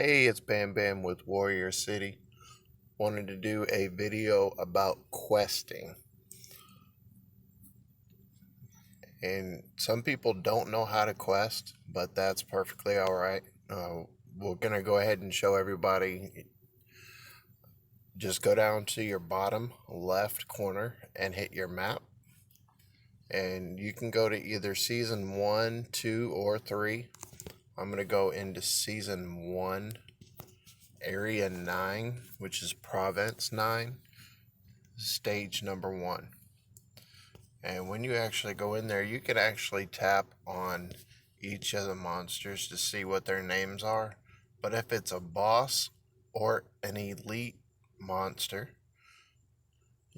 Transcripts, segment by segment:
Hey, it's Bam Bam with Warrior City. Wanted to do a video about questing. And some people don't know how to quest, but that's perfectly alright. We're going to go ahead and show everybody. Just go down to your bottom left corner and hit your map. And you can go to either season 1, 2, or 3. I'm going to go into season 1. Area 9, which is Province 9, stage number 1. And when you actually go in there, you can actually tap on each of the monsters to see what their names are. But if it's a boss or an elite monster,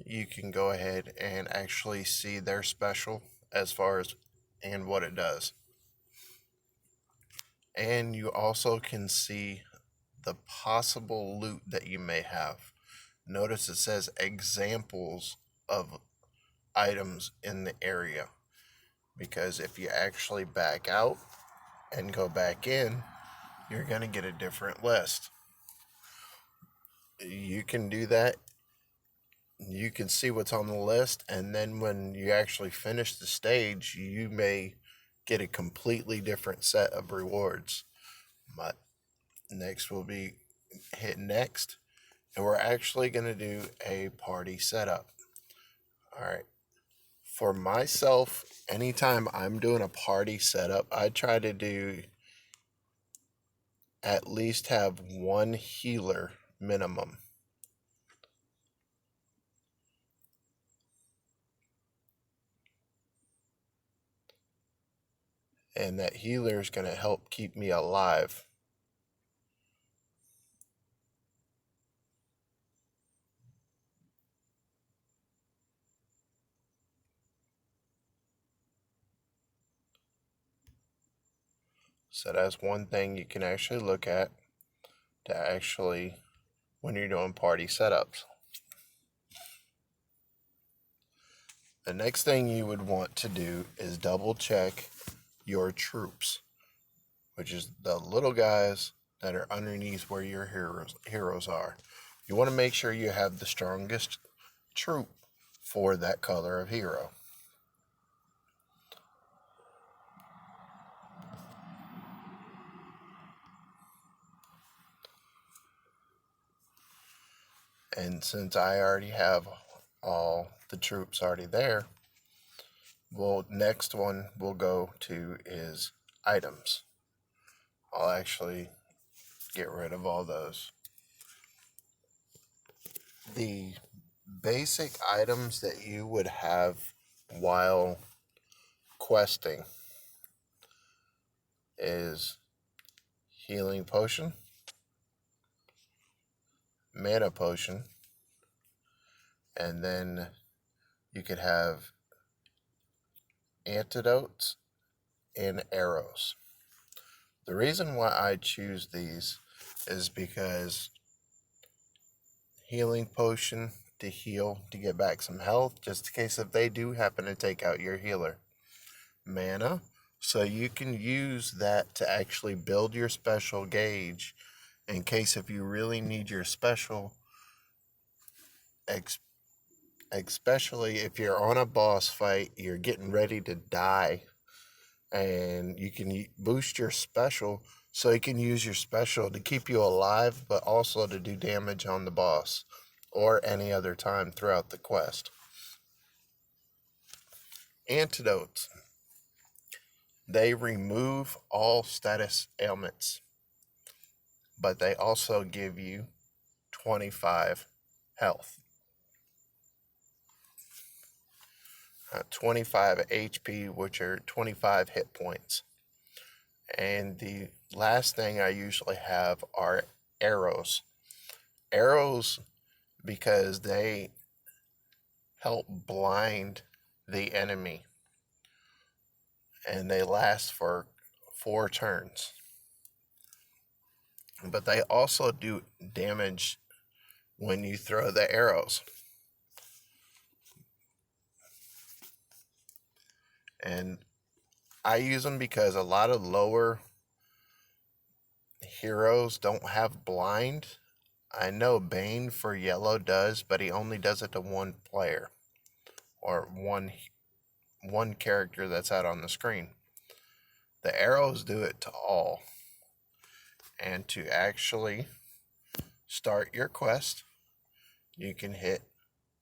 you can go ahead and actually see their special as far as and what it does. And you also can see the possible loot that you may have. Notice it says examples of items in the area, because if you actually back out and go back in, you're going to get a different list. You can do that. You can see what's on the list, and then when you actually finish the stage, you may get a completely different set of rewards. But next we'll be hit next, and we're actually going to do a party setup. Alright, for myself, anytime I'm doing a party setup, I try to do at least have one healer minimum. And that healer is going to help keep me alive. So that's one thing you can actually look at to actually when you're doing party setups. The next thing you would want to do is double check your troops, which is the little guys that are underneath where your heroes are. You want to make sure you have the strongest troop for that color of hero. And since I already have all the troops already there, next one we'll go to is items. I'll actually get rid of all those. The basic items that you would have while questing is healing potion, mana potion, and then you could have antidotes and arrows. The reason why I choose these is because healing potion to heal, to get back some health, just in case if they do happen to take out your healer. Mana, so you can use that to actually build your special gauge in case if you really need your special, especially if you're on a boss fight, you're getting ready to die, and you can boost your special so you can use your special to keep you alive, but also to do damage on the boss or any other time throughout the quest. Antidotes. They remove all status ailments, but they also give you 25 health. 25 HP, which are 25 hit points. And the last thing I usually have are arrows. Arrows, because they help blind the enemy, and they last for 4 turns. But they also do damage when you throw the arrows. And I use them because a lot of lower heroes don't have blind. I know Bane for yellow does, but he only does it to one player or one character that's out on the screen. The arrows do it to all. And to actually start your quest, you can hit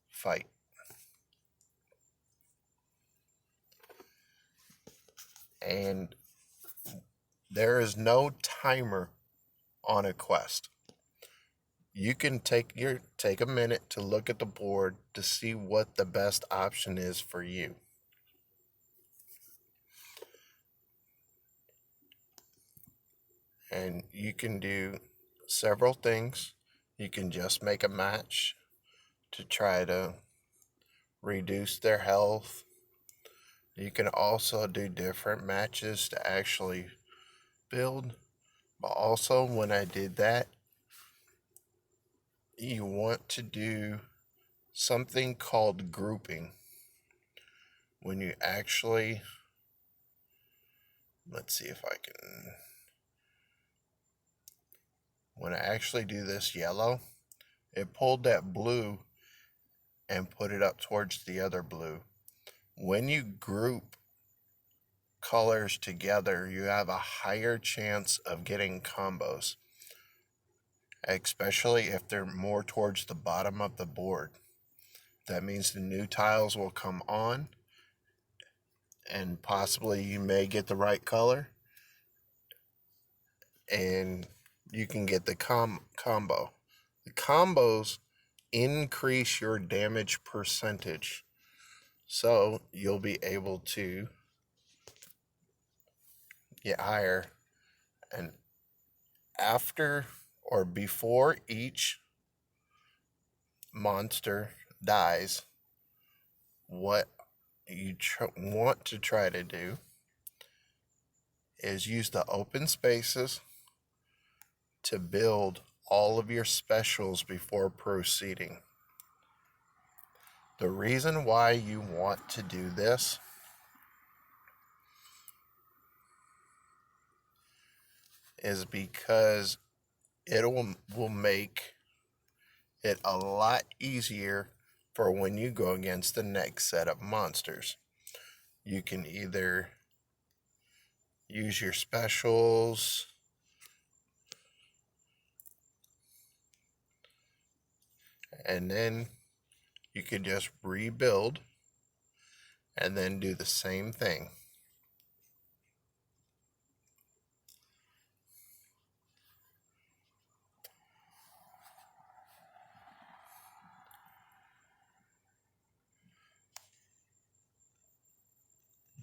fight. And there is no timer on a quest. You can take a minute to look at the board to see what the best option is for you. And you can do several things. You can just make a match to try to reduce their health. You can also do different matches to actually build. But also, when I did that, you want to do something called grouping. When you actually, let's see if I can, when I actually do this yellow, it pulled that blue and put it up towards the other blue. When you group colors together, you have a higher chance of getting combos, especially if they're more towards the bottom of the board. That means the new tiles will come on and possibly you may get the right color and you can get the combo. The combos increase your damage percentage, so you'll be able to get higher. And after or before each monster dies, what you want to try to do is use the open spaces to build all of your specials before proceeding. The reason why you want to do this is because it will make it a lot easier for when you go against the next set of monsters. You can either use your specials, and then you could just rebuild and then do the same thing.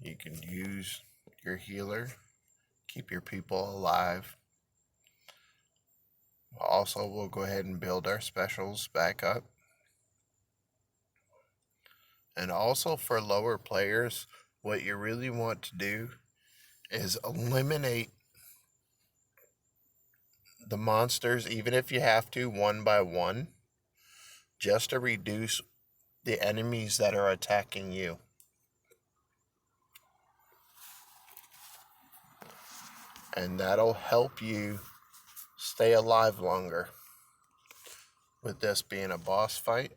You can use your healer, keep your people alive. Also, we'll go ahead and build our specials back up. And also for lower players, what you really want to do is eliminate the monsters, even if you have to, one by one, just to reduce the enemies that are attacking you. And that'll help you stay alive longer. With this being a boss fight,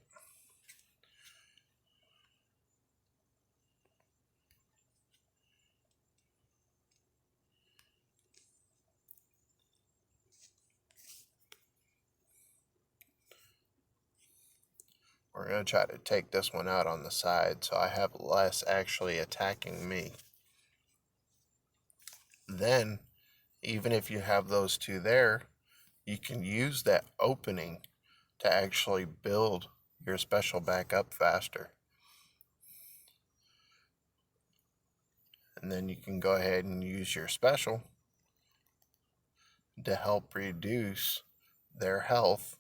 we're going to try to take this one out on the side so I have less actually attacking me. Then, even if you have those two there, you can use that opening to actually build your special back up faster. And then you can go ahead and use your special to help reduce their health,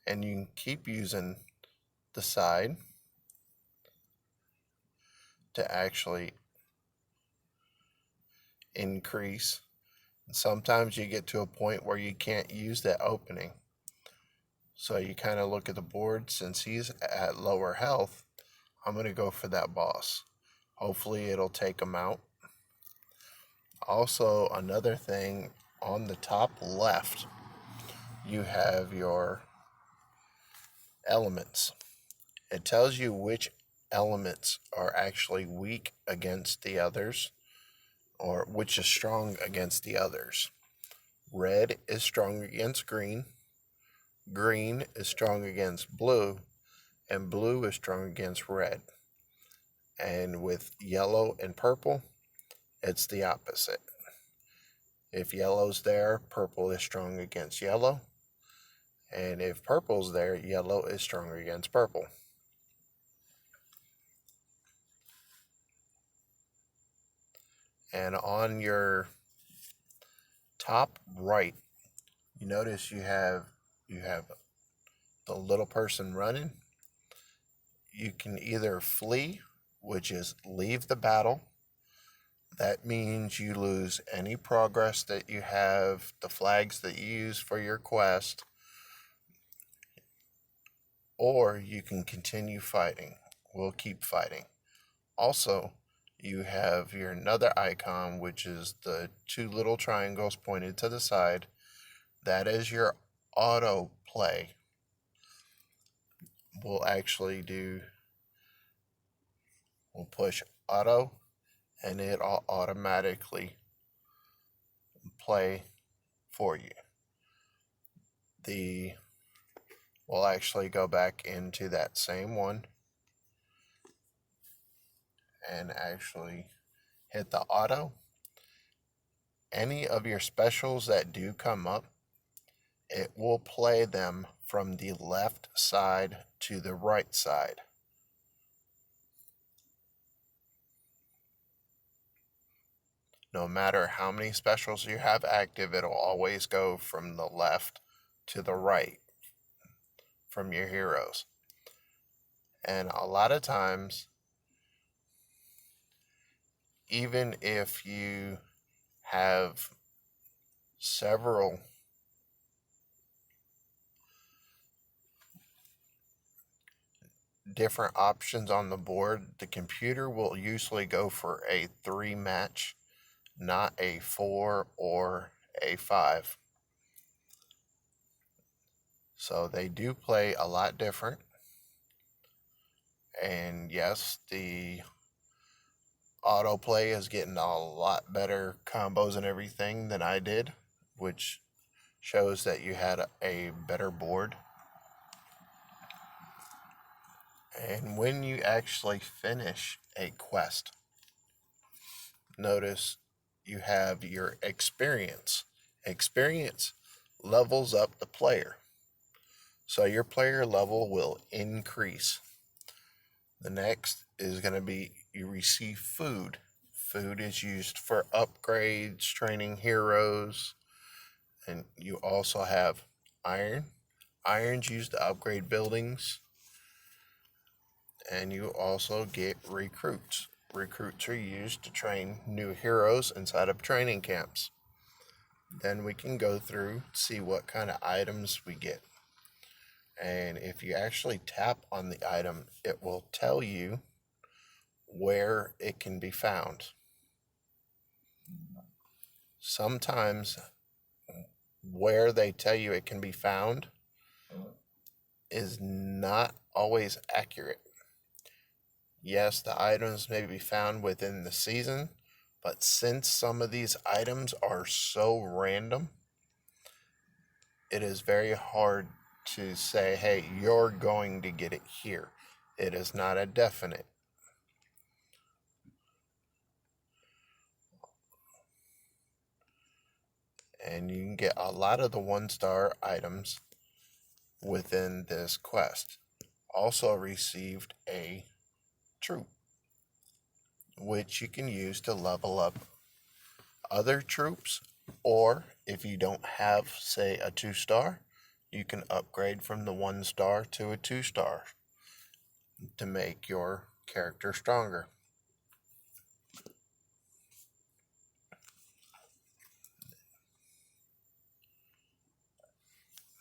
and you can keep using the side to actually increase. And sometimes you get to a point where you can't use that opening. So you kind of look at the board. Since he's at lower health, I'm going to go for that boss. Hopefully it'll take him out. Also, another thing on the top left, you have your elements. It tells you which elements are actually weak against the others, or which is strong against the others. Red is strong against green, green is strong against blue, and blue is strong against red. And with yellow and purple, it's the opposite. If yellow's there, purple is strong against yellow. And if purple's there, yellow is stronger against purple. And on your top right, you notice you have the little person running. You can either flee, which is leave the battle. That means you lose any progress that you have, the flags that you use for your quest, or you can continue fighting. We'll keep fighting. Also, you have your another icon, which is the two little triangles pointed to the side. That is your auto play. We'll push auto, and it'll automatically play for you. We'll actually go back into that same one and actually hit the auto. Any of your specials that do come up, it will play them from the left side to the right side. No matter how many specials you have active, it'll always go from the left to the right from your heroes. And a lot of times, even if you have several different options on the board, the computer will usually go for a 3 match, not a 4 or a 5. So they do play a lot different. And yes, the autoplay is getting a lot better combos and everything than I did, which shows that you had a better board. And when you actually finish a quest, notice you have your experience. Experience levels up the player, so your player level will increase. The next is going to be you receive food. Food is used for upgrades, training heroes, and you also have iron. Iron's used to upgrade buildings, and you also get recruits. Recruits are used to train new heroes inside of training camps. Then we can go through, see what kind of items we get. And if you actually tap on the item, it will tell you where it can be found. Sometimes where they tell you it can be found is not always accurate. Yes, the items may be found within the season, but since some of these items are so random, it is very hard to say, hey, you're going to get it here. It is not a definite. And you can get a lot of the 1-star items within this quest. Also received a troop, which you can use to level up other troops, or if you don't have, say, a 2-star, you can upgrade from the 1-star to a 2-star to make your character stronger.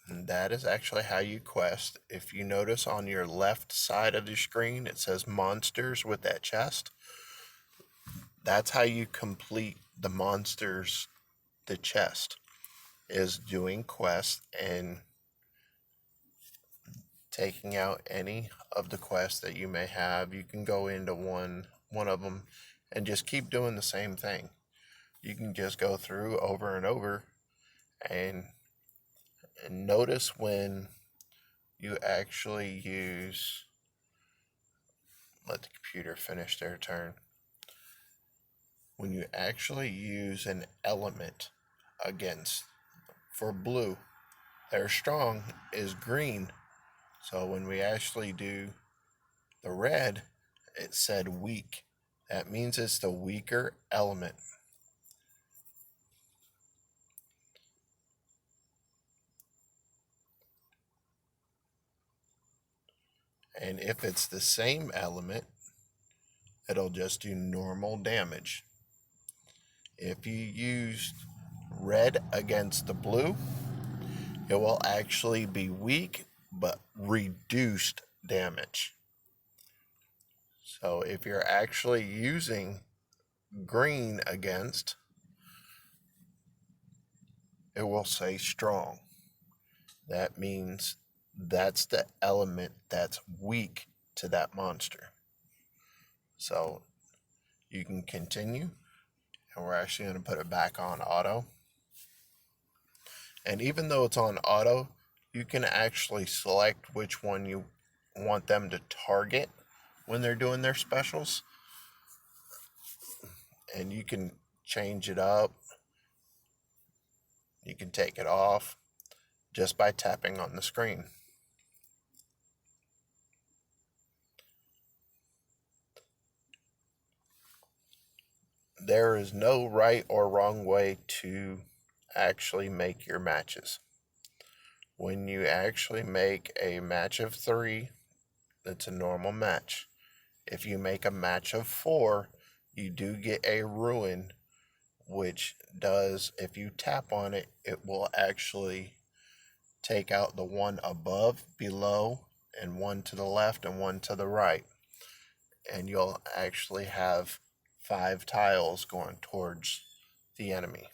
And that is actually how you quest. If you notice on your left side of the screen, it says monsters with that chest. That's how you complete the monsters, the chest. is doing quests and taking out any of the quests that you may have. You can go into one of them and just keep doing the same thing. You can just go through over and over and notice when you actually use, let the computer finish their turn. When you actually use an element against, for blue, their strong is green. So when we actually do the red, it said weak. That means it's the weaker element. And if it's the same element, it'll just do normal damage. If you used red against the blue, it will actually be weak but reduced damage. So if you're actually using green against, it will say strong. That means that's the element that's weak to that monster. So you can continue, and we're actually going to put it back on auto. And even though it's on auto, you can actually select which one you want them to target when they're doing their specials. And you can change it up. You can take it off just by tapping on the screen. There is no right or wrong way to actually make your matches. When you actually make a match of 3, it's a normal match. If you make a match of 4, you do get a ruin, which does, if you tap on it, it will actually take out the one above, below, and one to the left and one to the right. And you'll actually have 5 tiles going towards the enemy.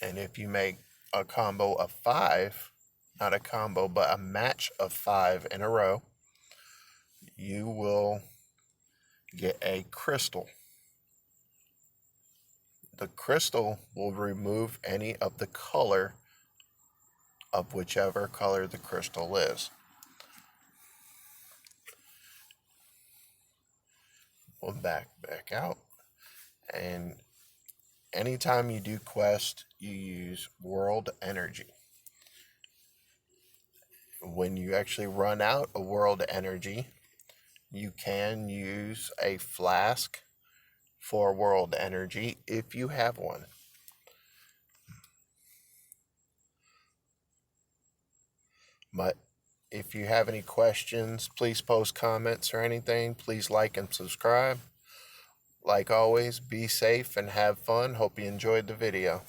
And if you make a combo of 5, not a combo, but a match of 5 in a row, you will get a crystal. The crystal will remove any of the color of whichever color the crystal is. We'll back out. And anytime you do quest, you use world energy. When you actually run out of world energy, you can use a flask for world energy if you have one. But if you have any questions, please post comments or anything. Please like and subscribe. Like always, be safe and have fun. Hope you enjoyed the video.